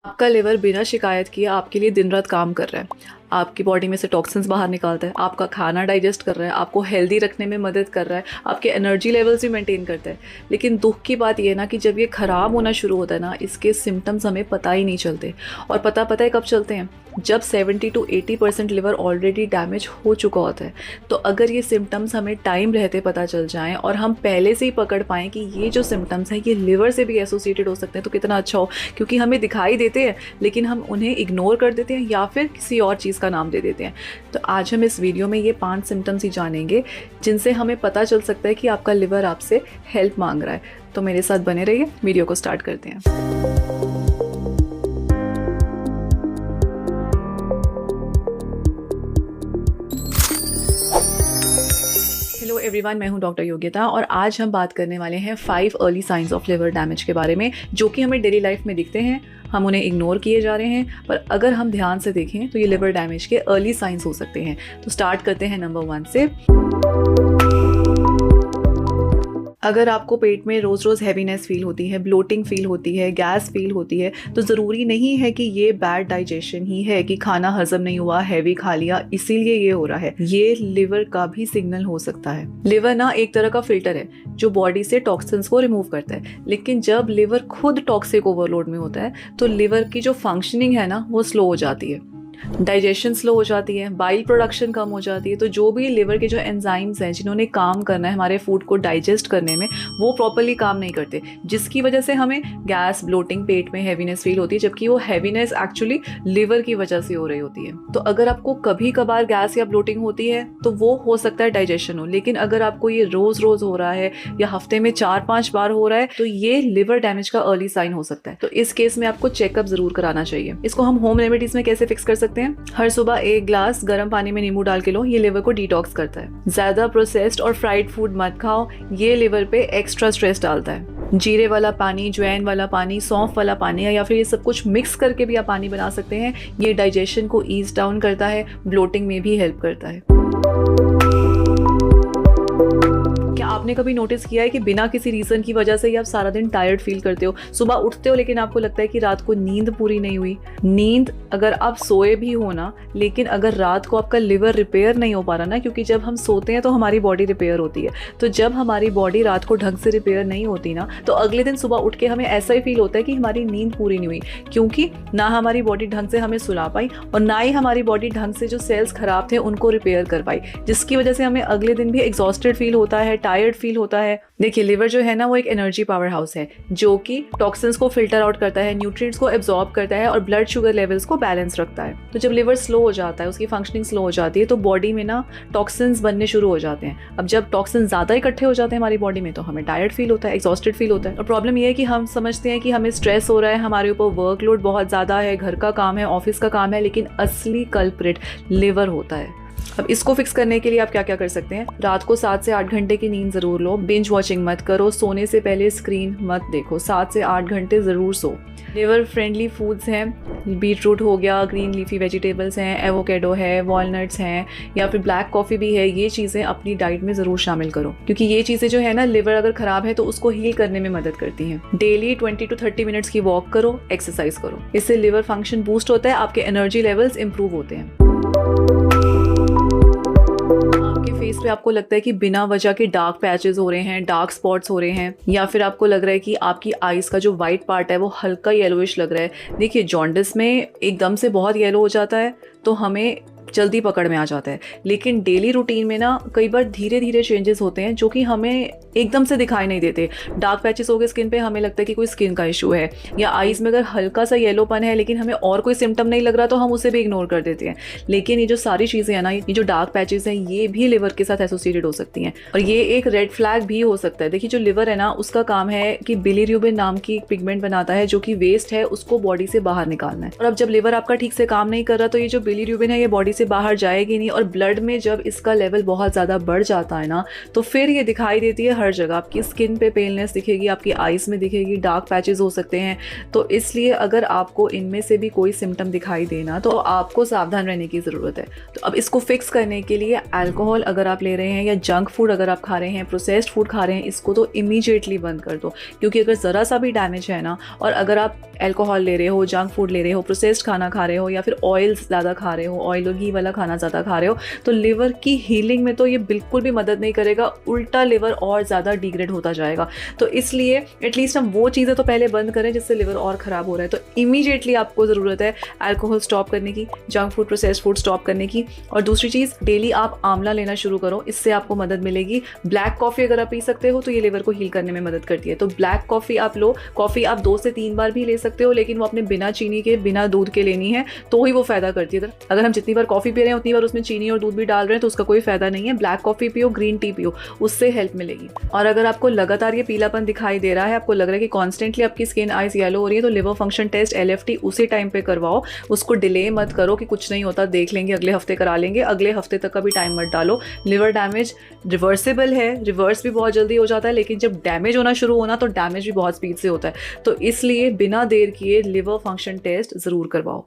आपका लिवर बिना शिकायत किए आपके लिए दिन रात काम कर रहा है, आपकी बॉडी में से टॉक्सिन्स बाहर निकालता है, आपका खाना डाइजेस्ट कर रहा है, आपको हेल्दी रखने में मदद कर रहा है, आपके एनर्जी लेवल्स भी मेंटेन करता है। लेकिन दुख की बात यह है ना कि जब ये ख़राब होना शुरू होता है ना, इसके सिम्टम्स हमें पता ही नहीं चलते। और पता है कब चलते हैं? जब 70 to 80% लिवर ऑलरेडी डैमेज हो चुका होता है। तो अगर ये सिम्टम्स हमें टाइम रहते पता चल जाएं और हम पहले से ही पकड़ पाएँ कि ये जो सिम्टम्स हैं ये लिवर से भी एसोसिएटेड हो सकते हैं, तो कितना अच्छा हो। क्योंकि हमें दिखाई देते हैं लेकिन हम उन्हें इग्नोर कर देते हैं या फिर किसी और चीज़ का नाम दे देते हैं। तो आज हम इस वीडियो में ये 5 सिम्टम्स ही जानेंगे जिनसे हमें पता चल सकता है कि आपका लिवर आपसे हेल्प मांग रहा है। तो मेरे साथ बने रहिए, वीडियो को स्टार्ट करते हैं। हेलो एवरीवन, मैं हूं डॉक्टर योग्यता और आज हम बात करने वाले हैं 5 early signs of liver damage के बारे में, जो कि हमें डेली लाइफ में दिखते हैं। हम उन्हें इग्नोर किए जा रहे हैं, पर अगर हम ध्यान से देखें तो ये लिवर डैमेज के अर्ली साइंस हो सकते हैं। तो स्टार्ट करते हैं नंबर 1 से। अगर आपको पेट में रोज़ रोज़ हैवीनेस फील होती है, ब्लोटिंग फील होती है, गैस फील होती है, तो ज़रूरी नहीं है कि ये बैड डाइजेशन ही है, कि खाना हजम नहीं हुआ, हैवी खा लिया इसीलिए ये हो रहा है। ये लिवर का भी सिग्नल हो सकता है। लिवर ना एक तरह का फिल्टर है जो बॉडी से टॉक्सिन्स को रिमूव करता है। लेकिन जब लिवर खुद टॉक्सिक ओवरलोड में होता है तो लिवर की जो फंक्शनिंग है ना वो स्लो हो जाती है, डाइजेशन स्लो हो जाती है, बाइल प्रोडक्शन कम हो जाती है। तो जो भी लिवर के जो एंजाइम्स हैं जिन्होंने काम करना है हमारे फूड को डाइजेस्ट करने में, वो प्रॉपर्ली काम नहीं करते, जिसकी वजह से हमें गैस, ब्लोटिंग, पेट में हैवीनेस फील होती है, जबकि वो हैवीनेस एक्चुअली लिवर की वजह से हो रही होती है। तो अगर आपको कभी कभार गैस या ब्लोटिंग होती है तो वो हो सकता है डाइजेशन हो, लेकिन अगर आपको ये रोज रोज हो रहा है या हफ्ते में 4-5 बार हो रहा है तो ये लिवर डैमेज का अर्ली साइन हो सकता है। तो इस केस में आपको चेकअप जरूर कराना चाहिए। इसको हम होम रेमेडीज में कैसे फिक्स कर सकते हैं? हर सुबह 1 ग्लास गर्म पानी में नींबू डाल के लो, ये लिवर को डिटॉक्स करता है। ज्यादा प्रोसेस्ड और फ्राइड फूड मत खाओ, ये लिवर पे एक्स्ट्रा स्ट्रेस डालता है। जीरे वाला पानी, ज्वाइन वाला पानी, सौंफ वाला पानी या फिर ये सब कुछ मिक्स करके भी आप पानी बना सकते हैं। ये डाइजेशन को ईज डाउन करता है, ब्लोटिंग में भी हेल्प करता है। आपने कभी नोटिस किया है कि बिना किसी रीजन की वजह से ही आप सारा दिन टायर्ड फील करते हो, सुबह उठते हो लेकिन आपको लगता है कि रात को नींद पूरी नहीं हुई। नींद अगर आप सोए भी हो ना, लेकिन अगर रात को आपका लिवर रिपेयर नहीं हो पा रहा ना, क्योंकि जब हम सोते हैं तो हमारी बॉडी रिपेयर होती है, तो जब हमारी बॉडी रात को ढंग से रिपेयर नहीं होती ना, तो अगले दिन सुबह उठ के हमें ऐसा ही फील होता है कि हमारी नींद पूरी नहीं हुई, क्योंकि ना हमारी बॉडी ढंग से हमें सुला पाई और ना ही हमारी बॉडी ढंग से जो सेल्स खराब थे उनको रिपेयर कर पाई, जिसकी वजह से हमें अगले दिन भी एग्जॉस्टेड फील होता है, टायर्ड फील होता है। देखिए, लिवर जो है ना वो एक एनर्जी पावर हाउस है जो कि टॉक्सिन्स को फिल्टर आउट करता है, न्यूट्रिएंट्स को एब्जॉर्ब करता है और ब्लड शुगर लेवल्स को बैलेंस रखता है। तो जब लिवर स्लो हो जाता है, उसकी फंक्शनिंग स्लो हो जाती है, तो बॉडी में ना टॉक्सिन्स बनने शुरू हो जाते हैं। अब जब टॉक्सिन्स ज्यादा इकट्ठे हो जाते हैं हमारी बॉडी में तो हमें टायर्ड फील होता है, एग्जॉस्टेड फील होता है। और प्रॉब्लम ये है कि हम समझते हैं कि हमें स्ट्रेस हो रहा है, हमारे ऊपर वर्कलोड बहुत ज्यादा है, घर का काम है, ऑफिस का काम है, लेकिन असली कल्प्रिट लिवर होता है। अब इसको फिक्स करने के लिए आप क्या क्या कर सकते हैं? रात को 7 से 8 घंटे की नींद जरूर लो, बिंज वॉचिंग मत करो, सोने से पहले स्क्रीन मत देखो, 7 से 8 घंटे जरूर सो। लिवर फ्रेंडली फूड्स हैं, बीट रूट हो गया, ग्रीन लीफी वेजिटेबल्स हैं, एवोकेडो है, वॉलनट्स हैं या फिर ब्लैक कॉफ़ी भी है, ये चीज़ें अपनी डाइट में ज़रूर शामिल करो, क्योंकि ये चीज़ें जो है ना, लिवर अगर ख़राब है तो उसको हील करने में मदद करती हैं। डेली 20 to 30 मिनट्स की वॉक करो, एक्सरसाइज करो, इससे लिवर फंक्शन बूस्ट होता है, आपके एनर्जी लेवल्स इंप्रूव होते हैं। फेस पे आपको लगता है कि बिना वजह के डार्क पैचेस हो रहे हैं, डार्क स्पॉट्स हो रहे हैं, या फिर आपको लग रहा है कि आपकी आईज का जो व्हाइट पार्ट है वो हल्का येलोइश लग रहा है। देखिए, जॉन्डिस में एकदम से बहुत येलो हो जाता है तो हमें जल्दी पकड़ में आ जाता है, लेकिन डेली रूटीन में ना कई बार धीरे धीरे चेंजेस होते हैं जो कि हमें एकदम से दिखाई नहीं देते। डार्क पैचेस हो गए स्किन पे, हमें लगता है कि कोई स्किन का इशू है, या आईज में अगर हल्का सा येलोपन है लेकिन हमें और कोई सिम्टम नहीं लग रहा तो हम उसे भी इग्नोर कर देते हैं। लेकिन ये जो सारी चीज़ें हैं ना, ये जो डार्क पैचेस हैं, ये भी लिवर के साथ एसोसिएटेड हो सकती हैं और ये एक रेड फ्लैग भी हो सकता है। देखिए, जो लिवर है ना उसका काम है कि बिलीरुबिन नाम की एक पिगमेंट बनाता है जो कि वेस्ट है, उसको बॉडी से बाहर निकालना है। और अब जब लिवर आपका ठीक से काम नहीं कर रहा तो ये जो बिलीरुबिन है ये बॉडी से बाहर जाएगी नहीं, और ब्लड में जब इसका लेवल बहुत ज़्यादा बढ़ जाता है ना तो फिर ये दिखाई देती है हर जगह, आपकी स्किन पे पेलनेस दिखेगी, आपकी आइज़ में दिखेगी, डार्क पैचेस हो सकते हैं। तो इसलिए अगर आपको इनमें से भी कोई सिम्टम दिखाई देना तो आपको सावधान रहने की ज़रूरत है। तो अब इसको फिक्स करने के लिए अल्कोहल अगर आप ले रहे हैं या जंक फूड अगर आप खा रहे हैं, प्रोसेस्ड फूड खा रहे हैं, इसको तो इमीडिएटली बंद कर दो। क्योंकि अगर ज़रा सा भी डैमेज है ना, और अगर आप अल्कोहल ले रहे हो, जंक फूड ले रहे हो, प्रोसेस्ड खाना खा रहे हो, या फिर ऑयल्स ज़्यादा खा रहे हो, ऑयल और घी वाला खाना ज़्यादा खा रहे हो, तो लिवर की हीलिंग में तो ये बिल्कुल भी मदद नहीं करेगा, उल्टा लिवर और ज़्यादा डिग्रेड होता जाएगा। तो इसलिए एटलीस्ट हम वो चीज़ें तो पहले बंद करें जिससे लिवर और ख़राब हो रहा है। तो इमीडिएटली आपको ज़रूरत है अल्कोहल स्टॉप करने की, junk food, processed food stop करने की। और दूसरी चीज़, डेली आप आंवला लेना शुरू करो, इससे आपको मदद मिलेगी। ब्लैक कॉफ़ी अगर आप पी सकते हो तो ये लिवर को हील करने में मदद करती है। तो ब्लैक कॉफ़ी आप लो, कॉफ़ी आप 2 से 3 बार भी ले सकते हो, लेकिन वो अपने बिना चीनी के, बिना दूध के लेनी है, तो ही वो फ़ायदा करती है। अगर हम जितनी बार कॉफ़ी पी रहे हैं उतनी बार उसमें चीनी और दूध भी डाल रहे हैं तो उसका कोई फ़ायदा नहीं है। ब्लैक कॉफ़ी पियो, ग्रीन टी पियो, उससे हेल्प मिलेगी। और अगर आपको लगातार ये पीलापन दिखाई दे रहा है, आपको लग रहा है कि कॉन्स्टेंटली आपकी स्किन आइज येलो हो रही है, तो लिवर फंक्शन टेस्ट LFT उसी टाइम पे करवाओ। उसको डिले मत करो कि कुछ नहीं होता, देख लेंगे, अगले हफ्ते करा लेंगे, अगले हफ्ते तक का भी टाइम मत डालो। लिवर डैमेज रिवर्सिबल है, रिवर्स भी बहुत जल्दी हो जाता है, लेकिन जब डैमेज होना शुरू होना तो डैमेज भी बहुत स्पीड से होता है। तो इसलिए बिना देर किए लिवर फंक्शन टेस्ट ज़रूर करवाओ।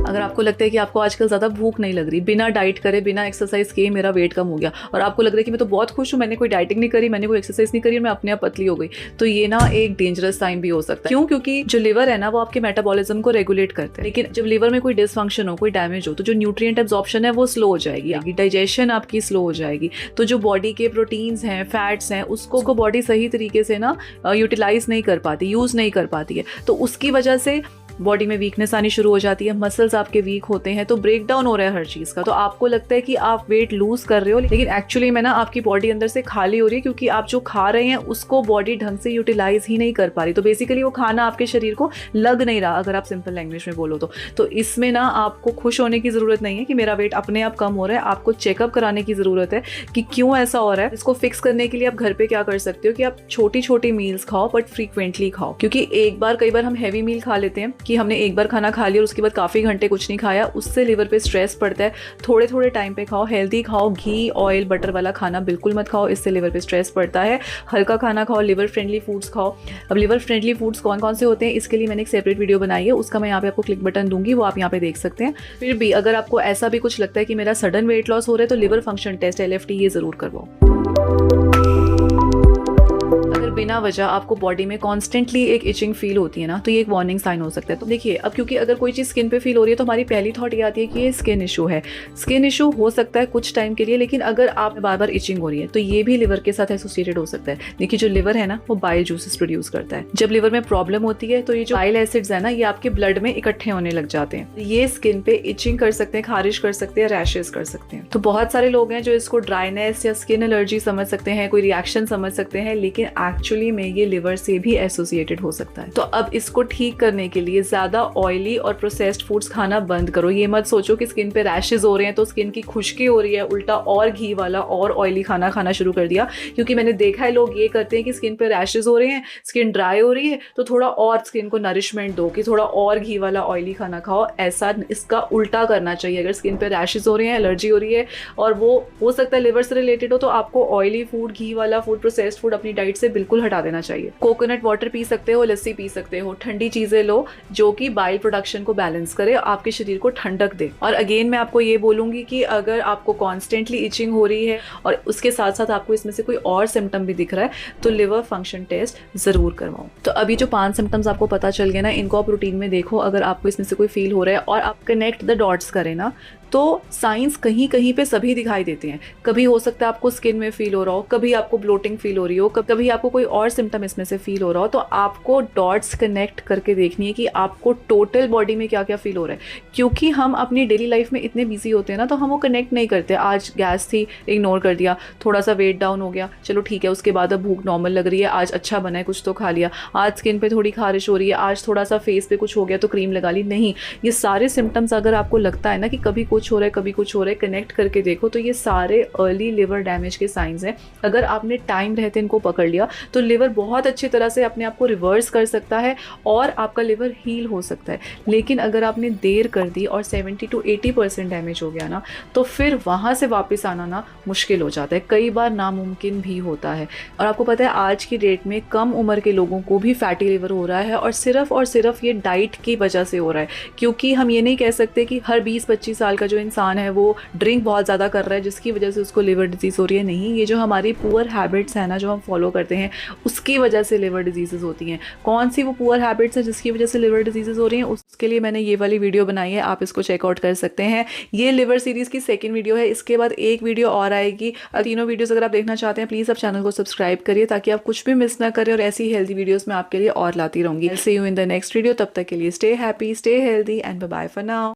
अगर आपको लगता है कि आपको आजकल ज़्यादा भूख नहीं लग रही, बिना डाइट करे, बिना एक्सरसाइज किए मेरा वेट कम हो गया, और आपको लग रहा है कि मैं तो बहुत खुश हूँ, मैंने कोई डाइटिंग नहीं करी, मैंने कोई एक्सरसाइज नहीं करी, मैं अपने आप पतली हो गई, तो ये ना एक डेंजरस साइन भी हो सकता है। क्यों? क्योंकि जो लिवर है ना वो आपके मेटाबॉलिज्म को रेगुलेट करता है, लेकिन जब लिवर में कोई डिसफंक्शन हो, कोई डैमेज हो, तो जो न्यूट्रिएंट एब्जॉर्प्शन है वो स्लो हो जाएगी, डाइजेशन आपकी स्लो हो जाएगी। तो जो बॉडी के प्रोटीन्स हैं, फैट्स हैं, उसको बॉडी सही तरीके से ना यूटिलाइज नहीं कर पाती, यूज़ नहीं कर पाती है। तो उसकी वजह से बॉडी में वीकनेस आनी शुरू हो जाती है, मसल्स आपके वीक होते हैं, तो ब्रेक डाउन हो रहा है हर चीज़ का। तो आपको लगता है कि आप वेट लूज कर रहे हो, लेकिन एक्चुअली में ना आपकी बॉडी अंदर से खाली हो रही है, क्योंकि आप जो खा रहे हैं उसको बॉडी ढंग से यूटिलाइज ही नहीं कर पा रही। तो बेसिकली वो खाना आपके शरीर को लग नहीं रहा, अगर आप सिंपल लैंग्वेज में बोलो तो इसमें ना आपको खुश होने की ज़रूरत नहीं है कि मेरा वेट अपने आप कम हो रहा है। आपको चेकअप कराने की ज़रूरत है कि क्यों ऐसा हो रहा है। इसको फिक्स करने के लिए आप घर पे क्या कर सकते हो कि आप छोटी छोटी मील्स खाओ, बट फ्रीक्वेंटली खाओ। क्योंकि कई बार हम हैवी मील खा लेते हैं कि हमने एक बार खाना खा लिया और उसके बाद काफ़ी घंटे कुछ नहीं खाया, उससे लिवर पे स्ट्रेस पड़ता है। थोड़े थोड़े टाइम पे खाओ, हेल्दी खाओ, घी, ऑयल, बटर वाला खाना बिल्कुल मत खाओ, इससे लिवर पे स्ट्रेस पड़ता है। हल्का खाना खाओ, लिवर फ्रेंडली फूड्स खाओ। अब लिवर फ्रेंडली फूड्स कौन कौन से होते हैं, इसके लिए मैंने एक सेपरेट वीडियो बनाई है, उसका मैं यहाँ पे आपको क्लिक बटन दूंगी, वो आप यहाँ पे देख सकते हैं। फिर भी अगर आपको ऐसा भी कुछ लगता है कि मेरा सडन वेट लॉस हो रहा है, तो लिवर फंक्शन टेस्ट LFT ये ज़रूर करवाओ। बिना वजह आपको बॉडी में कॉन्स्टेंटली एक इचिंग फील होती है ना, तो ये एक वार्निंग साइन हो सकता है। तो देखिए, अब क्योंकि अगर कोई चीज़ स्किन पे फील हो रही है तो हमारी पहली थॉट ये आती है कि ये स्किन इशू है। स्किन इशू हो सकता है कुछ टाइम के लिए, लेकिन अगर आप बार बार इचिंग हो रही है तो ये भी लिवर के साथ एसोसिएटेड हो सकता है। देखिए, जो लिवर है ना वो बाइल जूसेस प्रोड्यूस करता है। जब लिवर में प्रॉब्लम होती है तो ये जो बाइल एसिड्स है ना, ये आपके ब्लड में इकट्ठे होने लग जाते हैं। ये स्किन पे इचिंग कर सकते हैं, खारिश कर सकते हैं, रैशेस कर सकते हैं। तो बहुत सारे लोग हैं जो इसको ड्राइनेस या स्किन एलर्जी समझ सकते हैं, कोई रिएक्शन समझ सकते हैं, लेकिन एक्चुअली में ये लिवर से भी एसोसिएटेड हो सकता है। तो अब इसको ठीक करने के लिए ज्यादा ऑयली और प्रोसेस्ड फूड्स खाना बंद करो। ये मत सोचो कि स्किन पे रैशेस हो रहे हैं तो स्किन की खुश्की हो रही है, उल्टा और घी वाला और ऑयली खाना खाना शुरू कर दिया। क्योंकि मैंने देखा है लोग ये करते हैं कि स्किन पे रैशेस हो रहे हैं, स्किन ड्राई हो रही है, तो थोड़ा और स्किन को नरिशमेंट दो कि थोड़ा और घी वाला ऑयली खाना खाओ। ऐसा इसका उल्टा करना चाहिए। अगर स्किन पे रैशेस हो रहे हैं, एलर्जी हो रही है और वो हो सकता है लिवर से रिलेटेड हो, तो आपको ऑयली फूड, घी वाला फूड, प्रोसेस्ड फूड अपनी डाइट से बिल्कुल हटा देना चाहिए। कोकोनट वाटर पी सकते हो, लस्सी पी सकते हो, ठंडी चीजें लो जो कि बाइल प्रोडक्शन को बैलेंस करे, आपके शरीर को ठंडक दे। और अगेन मैं आपको ये बोलूंगी कि अगर आपको कॉन्स्टेंटली इचिंग हो रही है और उसके साथ साथ आपको इसमें से कोई और सिम्टम भी दिख रहा है, तो लिवर फंक्शन टेस्ट जरूर करवाओ। तो अभी जो 5 सिम्टम्स आपको पता चल गए ना, इनको आप रूटीन में देखो। अगर आपको इसमें से कोई फील हो रहा है और आप कनेक्ट द डॉट्स करें ना, तो साइंस कहीं कहीं पे सभी दिखाई देते हैं। कभी हो सकता है आपको स्किन में फील हो रहा हो, कभी आपको ब्लोटिंग फील हो रही हो, कभी आपको कोई और सिम्टम इसमें से फील हो रहा हो। तो आपको डॉट्स कनेक्ट करके देखनी है कि आपको टोटल बॉडी में क्या क्या फील हो रहा है। क्योंकि हम अपनी डेली लाइफ में इतने बिजी होते हैं ना, तो हम वो कनेक्ट नहीं करते। आज गैस थी, इग्नोर कर दिया, थोड़ा सा वेट डाउन हो गया, चलो ठीक है, उसके बाद अब भूख नॉर्मल लग रही है, आज अच्छा बना है, कुछ तो खा लिया। आज स्किन पे थोड़ी खारिश हो रही है, आज थोड़ा सा फेस पे कुछ हो गया तो क्रीम लगा ली। नहीं, ये सारे सिम्टम्स अगर आपको लगता है ना कि कभी कुछ हो रहा है, कभी कुछ हो रहा है, कनेक्ट करके देखो तो ये सारे अर्ली लिवर डैमेज के साइंस हैं। अगर आपने टाइम रहते इनको पकड़ लिया तो लिवर बहुत अच्छी तरह से अपने आप को रिवर्स कर सकता है और आपका लिवर हील हो सकता है। लेकिन अगर आपने देर कर दी और 70 to 80% डैमेज हो गया ना, तो फिर वहाँ से वापस आना ना मुश्किल हो जाता है, कई बार नामुमकिन भी होता है। और आपको पता है आज की डेट में कम उम्र के लोगों को भी फैटी लिवर हो रहा है और सिर्फ ये डाइट की वजह से हो रहा है। क्योंकि हम ये नहीं कह सकते कि हर 20-25 साल का जो इंसान है वो ड्रिंक बहुत ज़्यादा कर रहा है जिसकी वजह से उसको लिवर डिजीज़ हो रही है। नहीं, ये जो हमारी पुअर हैबिट्स हैं ना, जो हम फॉलो करते हैं, उसकी वजह से लिवर डिजीज़ होती हैं। कौन सी वो पुअर हैबिट्स हैं जिसकी वजह से लिवर डिजीज़ हो रही हैं, उसके लिए मैंने ये वाली वीडियो बनाई है, आप इसको चेकआउट कर सकते हैं। ये लिवर सीरीज़ की सेकेंड वीडियो है, इसके बाद एक वीडियो और आएगी। तीनों वीडियोस अगर आप देखना चाहते हैं प्लीज़ आप चैनल को सब्सक्राइब करिए ताकि आप कुछ भी मिस ना करें और ऐसी हेल्दी वीडियोस मैं आपके लिए और लाती रहूँगी। See you in the next video, तब तक के लिए stay happy, stay healthy and bye bye for now.